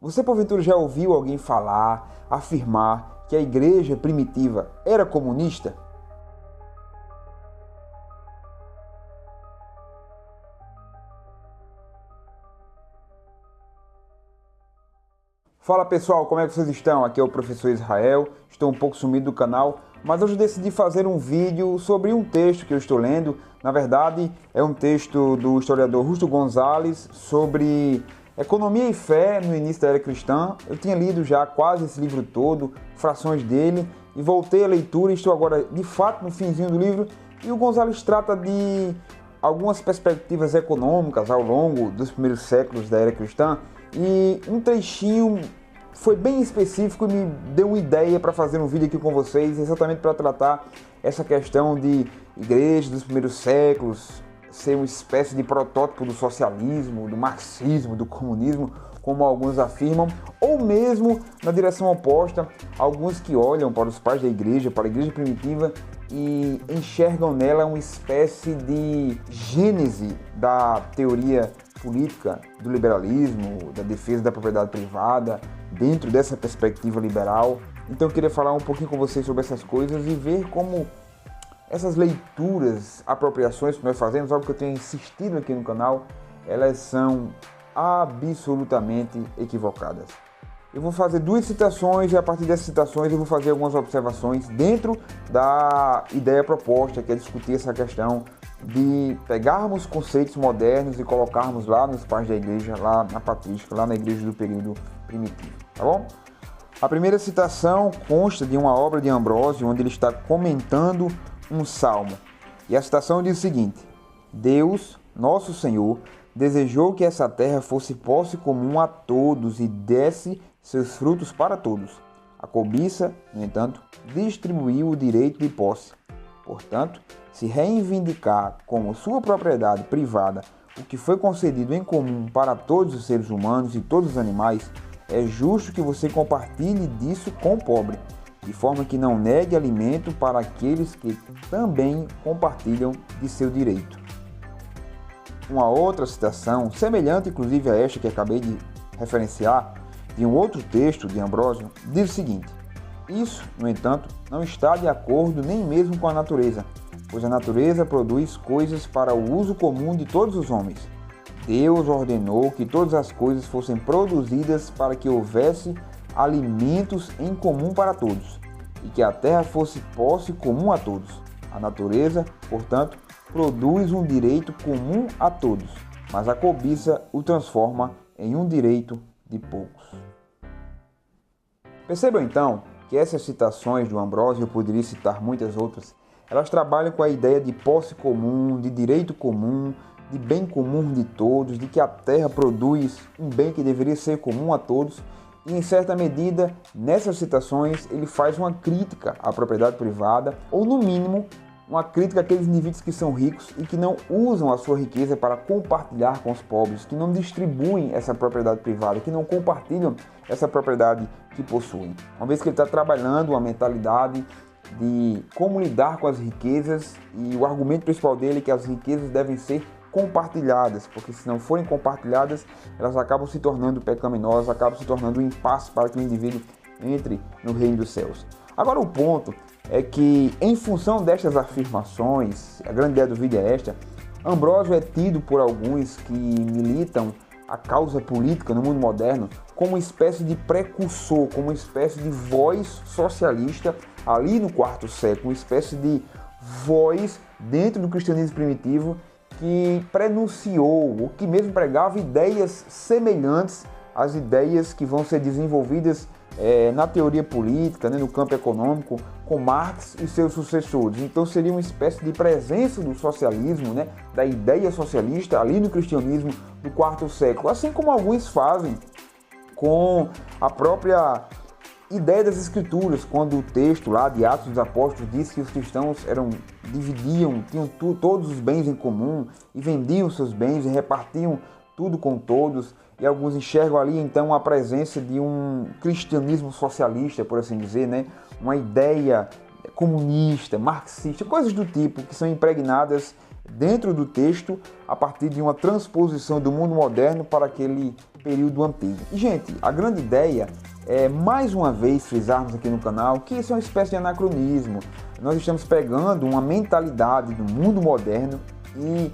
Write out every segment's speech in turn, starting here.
Você porventura já ouviu alguém falar, afirmar que a igreja primitiva era comunista? Fala pessoal, como é que vocês estão? Aqui é o professor Israel, estou um pouco sumido do canal, mas hoje decidi fazer um vídeo sobre um texto que eu estou lendo. Na verdade, é um texto do historiador Justo Gonzalez sobre economia e fé no início da era cristã. Eu tinha lido já quase esse livro todo, frações dele, e voltei à leitura e estou agora de fato no finzinho do livro. E o Gonzalez trata de algumas perspectivas econômicas ao longo dos primeiros séculos da era cristã, e um trechinho foi bem específico e me deu uma ideia para fazer um vídeo aqui com vocês, exatamente para tratar essa questão de igreja dos primeiros séculos ser uma espécie de protótipo do socialismo, do marxismo, do comunismo, como alguns afirmam, ou mesmo na direção oposta, alguns que olham para os pais da igreja, para a igreja primitiva, e enxergam nela uma espécie de gênese da teoria política do liberalismo, da defesa da propriedade privada, dentro dessa perspectiva liberal. Então eu queria falar um pouquinho com vocês sobre essas coisas e ver como essas leituras, apropriações que nós fazemos, algo que eu tenho insistido aqui no canal, elas são absolutamente equivocadas. Eu vou fazer duas citações e a partir dessas citações eu vou fazer algumas observações dentro da ideia proposta, que é discutir essa questão de pegarmos conceitos modernos e colocarmos lá nos pais da igreja, lá na patrística, lá na igreja do período primitivo, tá bom? A primeira citação consta de uma obra de Ambrósio, onde ele está comentando um salmo. E a citação diz o seguinte: Deus, nosso Senhor, desejou que essa terra fosse posse comum a todos e desse seus frutos para todos. A cobiça, no entanto, distribuiu o direito de posse. Portanto, se reivindicar como sua propriedade privada o que foi concedido em comum para todos os seres humanos e todos os animais, é justo que você compartilhe disso com o pobre, de forma que não negue alimento para aqueles que também compartilham de seu direito. Uma outra citação, semelhante inclusive a esta que acabei de referenciar, de um outro texto de Ambrósio, diz o seguinte: isso, no entanto, não está de acordo nem mesmo com a natureza, pois a natureza produz coisas para o uso comum de todos os homens. Deus ordenou que todas as coisas fossem produzidas para que houvesse alimentos em comum para todos, e que a terra fosse posse comum a todos. A natureza, portanto, produz um direito comum a todos, mas a cobiça o transforma em um direito de poucos. Percebam então que essas citações do Ambrósio, eu poderia citar muitas outras, elas trabalham com a ideia de posse comum, de direito comum, de bem comum de todos, de que a terra produz um bem que deveria ser comum a todos. E em certa medida, nessas citações, ele faz uma crítica à propriedade privada, ou no mínimo, uma crítica àqueles indivíduos que são ricos e que não usam a sua riqueza para compartilhar com os pobres, que não distribuem essa propriedade privada, que não compartilham essa propriedade que possuem. Uma vez que ele está trabalhando uma mentalidade de como lidar com as riquezas, e o argumento principal dele é que as riquezas devem ser compartilhadas, porque se não forem compartilhadas, elas acabam se tornando pecaminosas, acabam se tornando um impasse para que o indivíduo entre no reino dos céus. Agora o ponto é que, em função destas afirmações, a grande ideia do vídeo é esta: Ambrósio é tido por alguns que militam a causa política no mundo moderno como uma espécie de precursor, como uma espécie de voz socialista ali no quarto século, uma espécie de voz dentro do cristianismo primitivo que prenunciou, ou que mesmo pregava ideias semelhantes às ideias que vão ser desenvolvidas na teoria política, no campo econômico, com Marx e seus sucessores. Então seria uma espécie de presença do socialismo, da ideia socialista ali no cristianismo do quarto século, assim como alguns fazem com a própria ideia das escrituras, quando o texto lá de Atos dos Apóstolos diz que os cristãos dividiam, tinham todos os bens em comum e vendiam seus bens e repartiam tudo com todos, e alguns enxergam ali então a presença de um cristianismo socialista, por assim dizer, uma ideia comunista, marxista, coisas do tipo que são impregnadas dentro do texto a partir de uma transposição do mundo moderno para aquele período antigo. E, gente, a grande ideia é, mais uma vez, frisarmos aqui no canal que isso é uma espécie de anacronismo. Nós estamos pegando uma mentalidade do mundo moderno e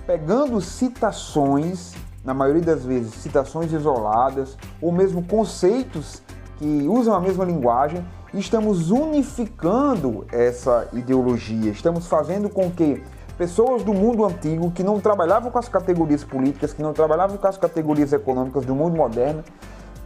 pegando citações, na maioria das vezes citações isoladas, ou mesmo conceitos que usam a mesma linguagem, e estamos unificando essa ideologia, estamos fazendo com que pessoas do mundo antigo, que não trabalhavam com as categorias políticas, que não trabalhavam com as categorias econômicas do mundo moderno,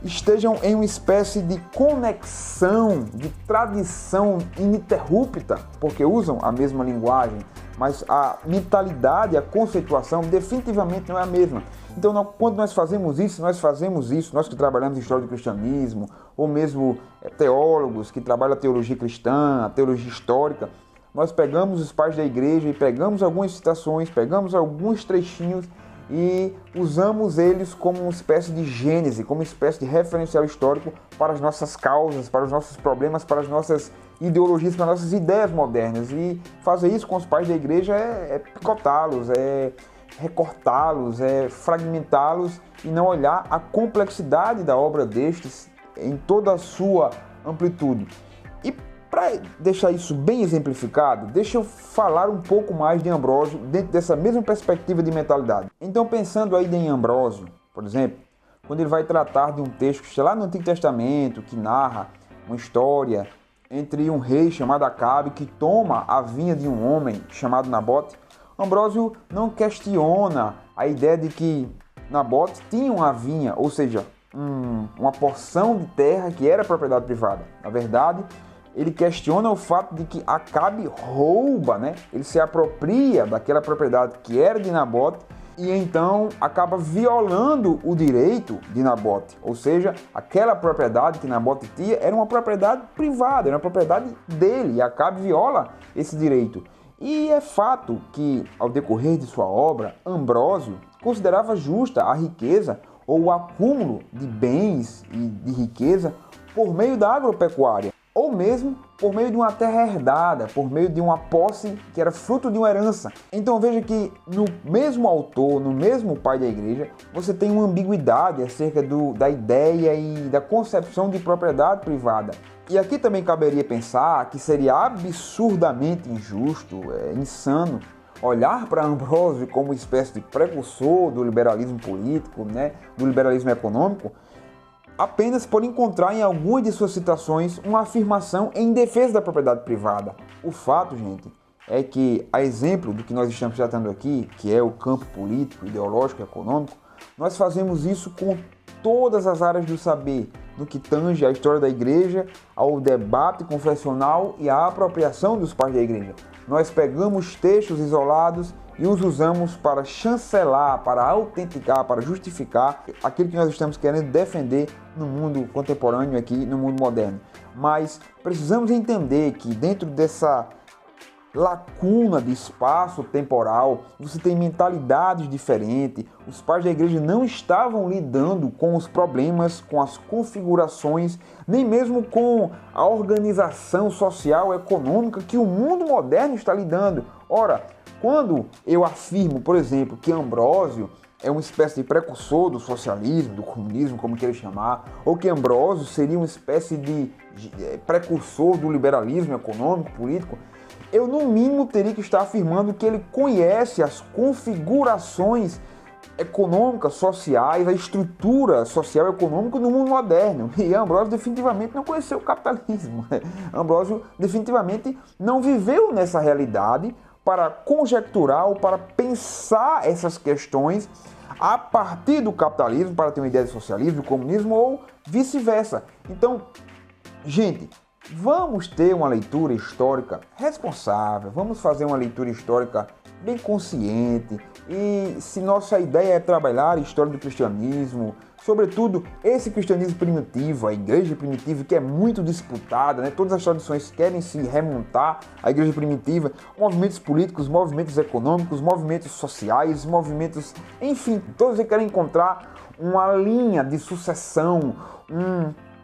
estejam em uma espécie de conexão, de tradição ininterrupta, porque usam a mesma linguagem, mas a mentalidade, a conceituação definitivamente não é a mesma. Então, quando nós fazemos isso, nós que trabalhamos em história do cristianismo, ou mesmo teólogos que trabalham a teologia cristã, a teologia histórica, nós pegamos os pais da igreja e pegamos algumas citações, pegamos alguns trechinhos e usamos eles como uma espécie de gênese, como uma espécie de referencial histórico para as nossas causas, para os nossos problemas, para as nossas ideologias, para as nossas ideias modernas. E fazer isso com os pais da igreja é picotá-los, é recortá-los, é fragmentá-los e não olhar a complexidade da obra destes em toda a sua amplitude. E para deixar isso bem exemplificado, deixa eu falar um pouco mais de Ambrósio dentro dessa mesma perspectiva de mentalidade. Então, pensando aí em Ambrósio, por exemplo, quando ele vai tratar de um texto que está lá no Antigo Testamento, que narra uma história entre um rei chamado Acabe que toma a vinha de um homem chamado Nabote, Ambrósio não questiona a ideia de que Nabote tinha uma vinha, ou seja, uma porção de terra que era propriedade privada. Na verdade, ele questiona o fato de que Acabe rouba, ele se apropria daquela propriedade que era de Nabote e então acaba violando o direito de Nabote. Ou seja, aquela propriedade que Nabote tinha era uma propriedade privada, era uma propriedade dele e Acabe viola esse direito. E é fato que, ao decorrer de sua obra, Ambrósio considerava justa a riqueza ou o acúmulo de bens e de riqueza por meio da agropecuária, ou mesmo por meio de uma terra herdada, por meio de uma posse que era fruto de uma herança. Então veja que no mesmo autor, no mesmo pai da igreja, você tem uma ambiguidade acerca da ideia e da concepção de propriedade privada. E aqui também caberia pensar que seria absurdamente injusto, insano, olhar para Ambrósio como uma espécie de precursor do liberalismo político, do liberalismo econômico, apenas por encontrar em algumas de suas citações uma afirmação em defesa da propriedade privada. O fato, gente, é que, a exemplo do que nós estamos tratando aqui, que é o campo político, ideológico e econômico, nós fazemos isso com todas as áreas do saber, no que tange à história da igreja, ao debate confessional e à apropriação dos pais da igreja. Nós pegamos textos isolados e os usamos para chancelar, para autenticar, para justificar aquilo que nós estamos querendo defender no mundo contemporâneo aqui, no mundo moderno. Mas precisamos entender que dentro dessa lacuna de espaço temporal, você tem mentalidades diferentes. Os pais da igreja não estavam lidando com os problemas, com as configurações, nem mesmo com a organização social, econômica que o mundo moderno está lidando. Ora, quando eu afirmo, por exemplo, que Ambrósio é uma espécie de precursor do socialismo, do comunismo, como queira chamar, ou que Ambrósio seria uma espécie de precursor do liberalismo econômico, político, eu no mínimo teria que estar afirmando que ele conhece as configurações econômicas, sociais, a estrutura social e econômica do mundo moderno. E Ambrósio definitivamente não conheceu o capitalismo. Ambrósio definitivamente não viveu nessa realidade para conjecturar ou para pensar essas questões a partir do capitalismo, para ter uma ideia de socialismo, comunismo ou vice-versa. Então, gente, vamos ter uma leitura histórica responsável, vamos fazer uma leitura histórica bem consciente e se nossa ideia é trabalhar a história do cristianismo, sobretudo esse cristianismo primitivo, a igreja primitiva que é muito disputada, todas as tradições querem se remontar à igreja primitiva, movimentos políticos, movimentos econômicos, movimentos sociais, movimentos, enfim, todos querem encontrar uma linha de sucessão,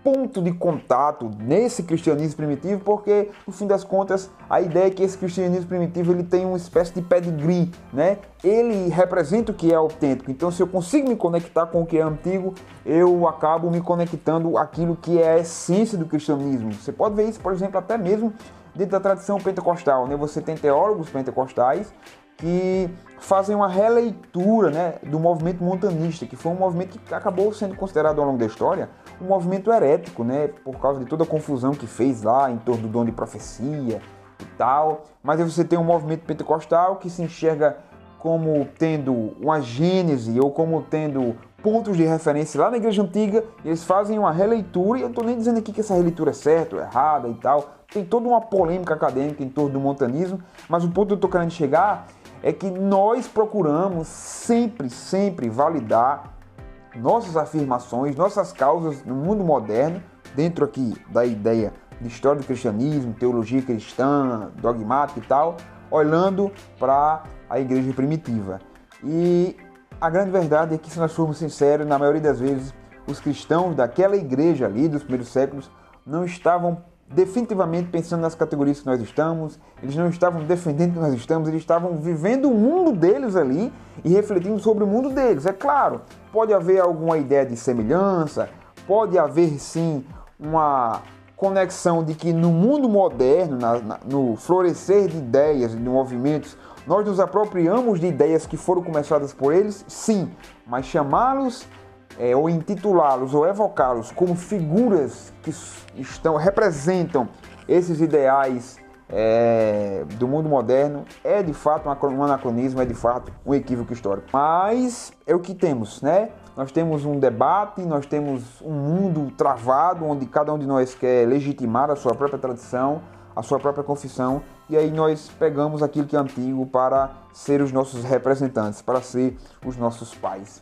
ponto de contato nesse cristianismo primitivo, porque no fim das contas a ideia é que esse cristianismo primitivo ele tem uma espécie de pedigree, né? Ele representa o que é autêntico. Então, se eu consigo me conectar com o que é antigo, eu acabo me conectando àquilo que é a essência do cristianismo. Você pode ver isso, por exemplo, até mesmo dentro da tradição pentecostal, né? Você tem teólogos pentecostais que fazem uma releitura, né, do movimento montanista, que foi um movimento que acabou sendo considerado ao longo da história um movimento herético, né, por causa de toda a confusão que fez lá em torno do dom de profecia e tal. Mas aí você tem um movimento pentecostal que se enxerga como tendo uma gênese ou como tendo pontos de referência lá na igreja antiga, e eles fazem uma releitura, e eu não estou nem dizendo aqui que essa releitura é certa ou errada e tal, tem toda uma polêmica acadêmica em torno do montanismo, mas o ponto que eu estou querendo chegar é que nós procuramos sempre validar nossas afirmações, nossas causas no mundo moderno, dentro aqui da ideia de história do cristianismo, teologia cristã, dogmática e tal, olhando para a igreja primitiva. E a grande verdade é que, se nós formos sinceros, na maioria das vezes, os cristãos daquela igreja ali dos primeiros séculos não estavam definitivamente pensando nas categorias que nós estamos, eles não estavam defendendo o que nós estamos, eles estavam vivendo o mundo deles ali e refletindo sobre o mundo deles. É claro, pode haver alguma ideia de semelhança, pode haver sim uma conexão de que no mundo moderno, no florescer de ideias e de movimentos, nós nos apropriamos de ideias que foram começadas por eles, sim, mas chamá-los ou intitulá-los ou evocá-los como figuras que representam esses ideais do mundo moderno é de fato um anacronismo, é de fato um equívoco histórico. Mas é o que temos, né? Nós temos um debate, nós temos um mundo travado onde cada um de nós quer legitimar a sua própria tradição, a sua própria confissão, e aí nós pegamos aquilo que é antigo para ser os nossos representantes, para ser os nossos pais.